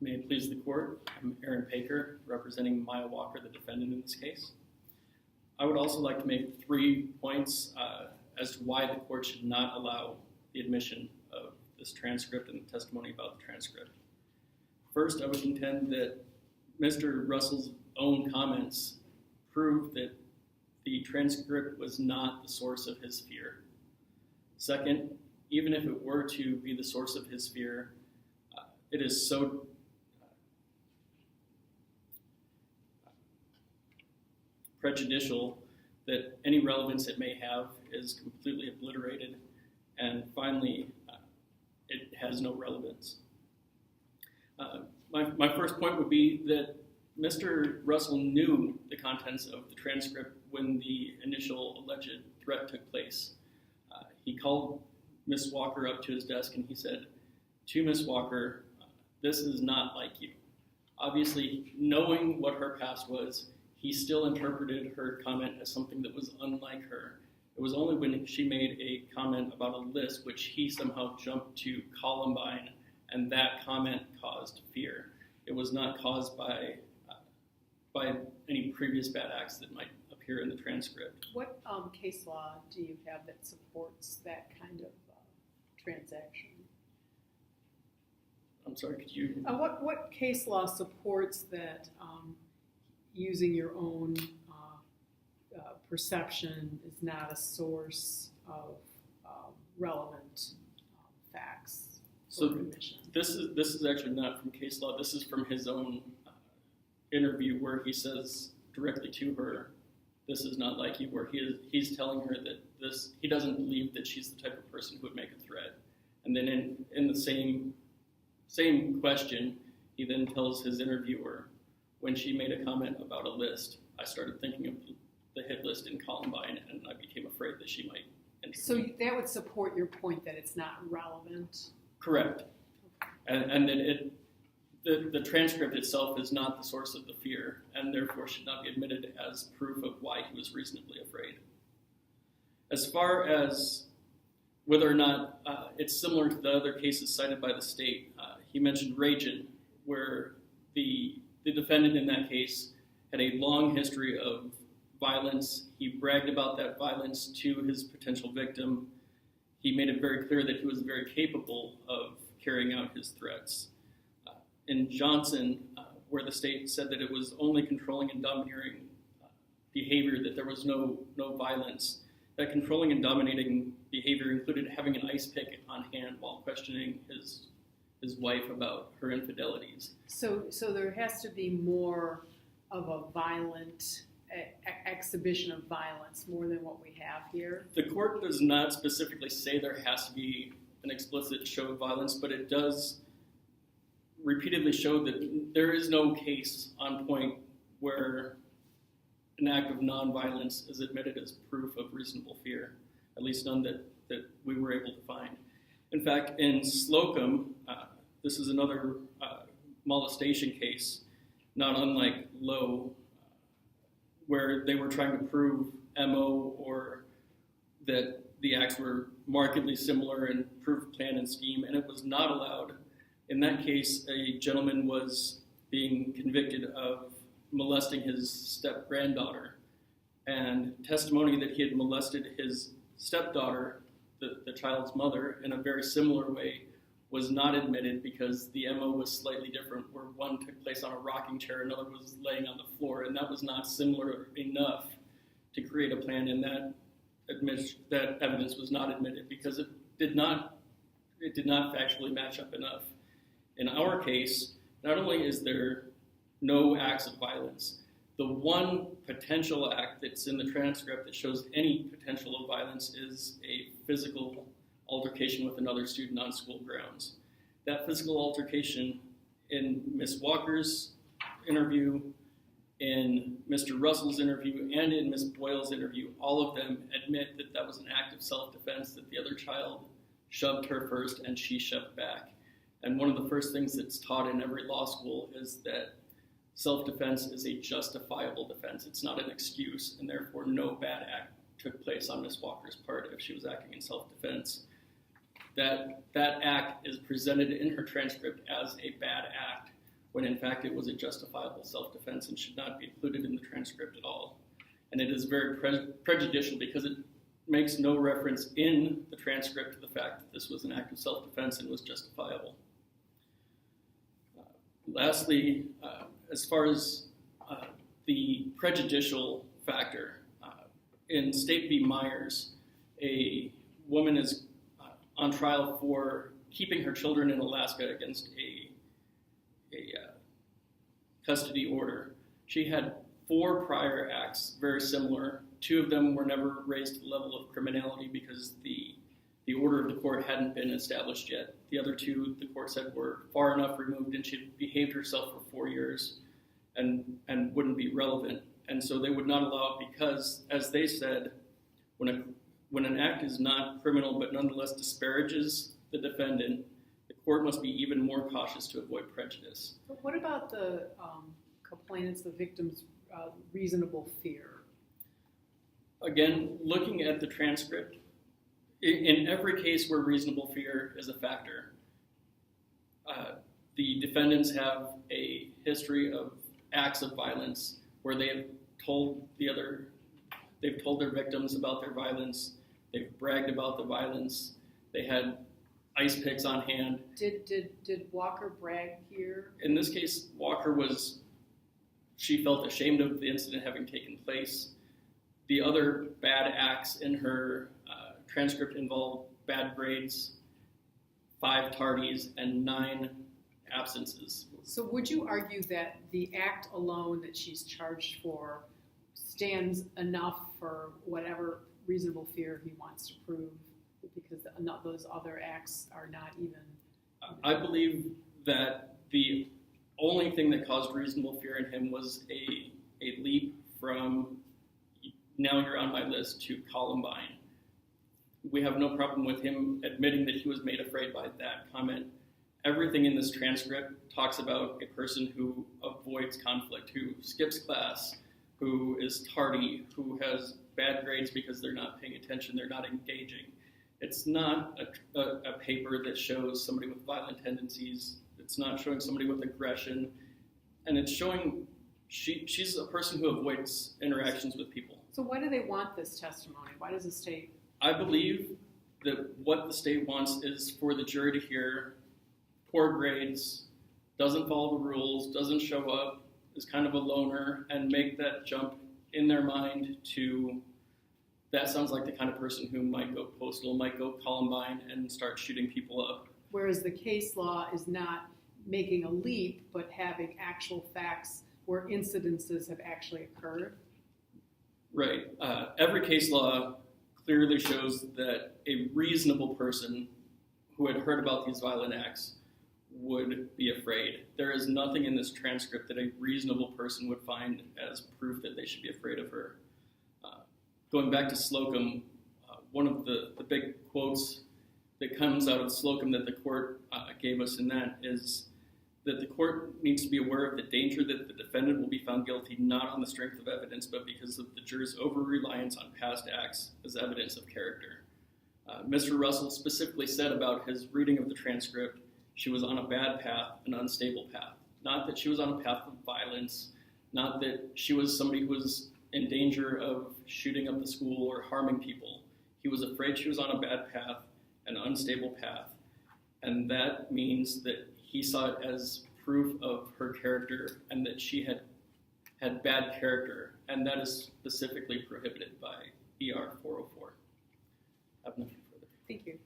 May it please the court, I'm Aaron Paker, representing Maya Walker, the defendant in this case. I would also like to make 3 points as to why the court should not allow the admission of this transcript and the testimony about the transcript. First, I would contend that Mr. Russell's own comments prove that the transcript was not the source of his fear. Second, even if it were to be the source of his fear, it is so prejudicial that any relevance it may have is completely obliterated, and finally, it has no relevance. My first point would be that Mr. Russell knew the contents of the transcript when the initial alleged threat took place. He called Ms. Walker up to his desk and he said to Ms. Walker, "This is not like you." Obviously, knowing what her past was, he still interpreted her comment as something that was unlike her. It was only when she made a comment about a list, which he somehow jumped to Columbine, and that comment caused fear. It was not caused by any previous bad acts that might appear in the transcript. What case law do you have that supports that kind of transaction? I'm sorry, could you? What case law supports that using your own perception is not a source of relevant facts So for admission? This is actually not from case law. This is from his own interview where he says directly to her, "This is not like you," where he's telling her that he doesn't believe that she's the type of person who would make a threat. And then in the same question, he then tells his interviewer, "When she made a comment about a list, I started thinking of the hit list in Columbine, and I became afraid that she might enter." So that would support your point that it's not relevant? Correct. And that the transcript itself is not the source of the fear, and therefore should not be admitted as proof of why he was reasonably afraid. As far as whether or not it's similar to the other cases cited by the state, he mentioned Rajan, where the defendant in that case had a long history of violence. He bragged about that violence to his potential victim. He made it very clear that he was very capable of carrying out his threats. In Johnson, where the state said that it was only controlling and domineering behavior, that there was no violence, that controlling and dominating behavior included having an ice pick on hand while questioning his wife about her infidelities. So there has to be more of a violent exhibition of violence, more than what we have here? The court does not specifically say there has to be an explicit show of violence, but it does repeatedly show that there is no case on point where an act of nonviolence is admitted as proof of reasonable fear, at least none that we were able to find. In fact, in Slocum, this is another molestation case, not unlike Lowe, where they were trying to prove MO or that the acts were markedly similar and prove plan and scheme, and it was not allowed. In that case, a gentleman was being convicted of molesting his step-granddaughter, and testimony that he had molested his stepdaughter, the child's mother, in a very similar way was not admitted because the MO was slightly different, where one took place on a rocking chair, another was laying on the floor, and that was not similar enough to create a plan, and that evidence was not admitted because it did not factually match up enough. In our case, not only is there no acts of violence, the one potential act that's in the transcript that shows any potential of violence is a physical altercation with another student on school grounds. That physical altercation in Ms. Walker's interview, in Mr. Russell's interview, and in Ms. Boyle's interview, all of them admit that that was an act of self-defense, that the other child shoved her first and she shoved back. And one of the first things that's taught in every law school is that self-defense is a justifiable defense. It's not an excuse, and therefore no bad act took place on Ms. Walker's part if she was acting in self-defense. That act is presented in her transcript as a bad act, when in fact it was a justifiable self-defense and should not be included in the transcript at all. And it is very prejudicial because it makes no reference in the transcript to the fact that this was an act of self-defense and was justifiable. Lastly, as far as the prejudicial factor, in State v. Myers, a woman is on trial for keeping her children in Alaska against a custody order. She had 4 prior acts very similar. 2 of them were never raised to the level of criminality because the order of the court hadn't been established yet. The other 2, the court said, were far enough removed and she'd behaved herself for 4 years and wouldn't be relevant. And so they would not allow it because, as they said, when an act is not criminal but nonetheless disparages the defendant, the court must be even more cautious to avoid prejudice. But what about the complainants, the victims' reasonable fear? Again, looking at the transcript, in every case where reasonable fear is a factor, the defendants have a history of acts of violence where they have told their victims about their violence, they've bragged about the violence, they had ice picks on hand. Did Walker brag here? In this case, she felt ashamed of the incident having taken place. The other bad acts in her transcript involved bad grades, 5 tardies, and 9 absences. So would you argue that the act alone that she's charged for stands enough for whatever reasonable fear he wants to prove, because those other acts are not even? I believe that the only thing that caused reasonable fear in him was a leap from "now you're on my list" to Columbine. We have no problem with him admitting that he was made afraid by that comment. Everything in this transcript talks about a person who avoids conflict, who skips class, who is tardy, who has bad grades because they're not paying attention, they're not engaging. It's not a paper that shows somebody with violent tendencies. It's not showing somebody with aggression. And it's showing she's a person who avoids interactions with people. So why do they want this testimony? Why does the state? I believe that what the state wants is for the jury to hear poor grades, doesn't follow the rules, doesn't show up, is kind of a loner, and make that jump in their mind to, that sounds like the kind of person who might go postal, might go Columbine and start shooting people up. Whereas the case law is not making a leap, but having actual facts where incidences have actually occurred. Right. Every case law clearly shows that a reasonable person who had heard about these violent acts would be afraid. There is nothing in this transcript that a reasonable person would find as proof that they should be afraid of her. Going back to Slocum, one of the big quotes that comes out of Slocum that the court gave us in that is that the court needs to be aware of the danger that the defendant will be found guilty not on the strength of evidence, but because of the juror's over-reliance on past acts as evidence of character. Mr. Russell specifically said about his reading of the transcript, she was on a bad path, an unstable path. Not that she was on a path of violence, not that she was somebody who was in danger of shooting up the school or harming people. He was afraid she was on a bad path, an unstable path, and that means that he saw it as proof of her character and that she had bad character, and that is specifically prohibited by ER 404. I have nothing further. Thank you.